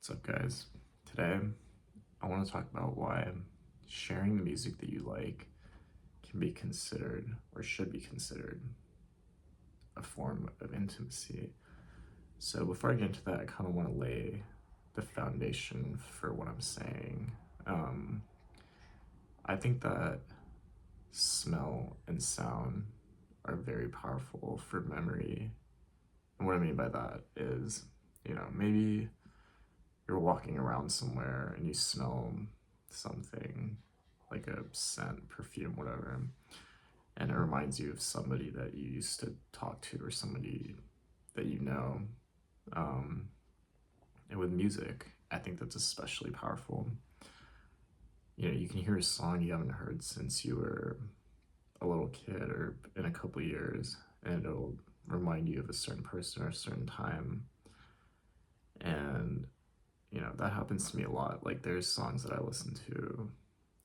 What's up, guys? Today, I want to talk about why sharing the music that you like can be considered or should be considered a form of intimacy. So, before I get into that, I kind of want to lay the foundation for what I'm saying. Um, I think that smell and sound are very powerful for memory. And what I mean by that is, maybe you're walking around somewhere and you smell something like a scent, perfume, whatever, and it reminds you of somebody that you used to talk to or somebody that you know. Um, and with music, I think that's especially powerful. You can hear a song you haven't heard since you were a little kid or in a couple years, and it'll remind you of a certain person or a certain time. And that happens to me a lot. Like, there's songs that I listen to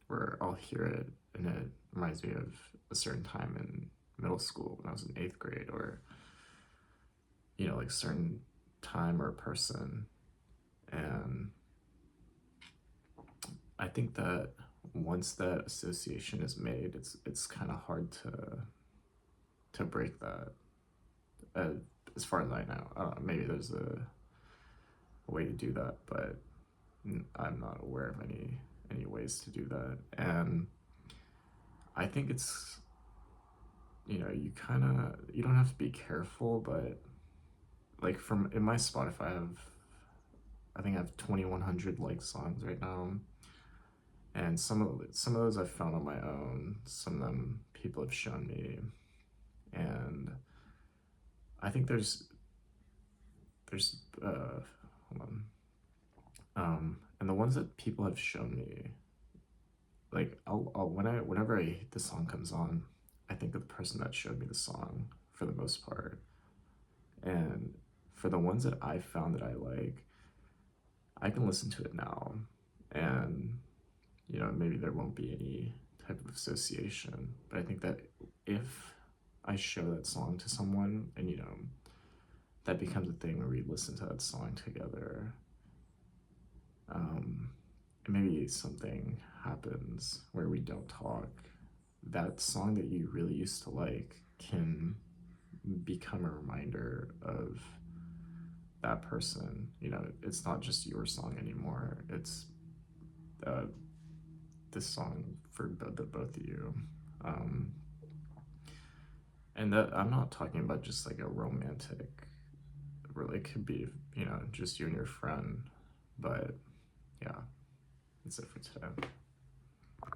where I'll hear it and it reminds me of a certain time in middle school when I was in eighth grade, or like a certain time or a person. And I think that once that association is made, it's kind of hard to break that. Uh, as far as I know, maybe there's a way to do that, but I'm not aware of any ways to do that. And I think it's you don't have to be careful, but like from in my Spotify, I think I have 2,100 like songs right now, and some of those I've found on my own. Some of them people have shown me, and I think there's hold on, and the ones that people have shown me, like whenever the song comes on, I think of the person that showed me the song for the most part. And for the ones that I found that I like, I can listen to it now, and maybe there won't be any type of association. But I think that if I show that song to someone, and that becomes a thing where we listen to that song together, and maybe something happens where we don't talk, that song that you really used to like can become a reminder of that person. It's not just your song anymore. It's uh, this song for both of you. Um, and that I'm not talking about just like a romantic, really it could be, just you and your friend. But yeah, that's it for today.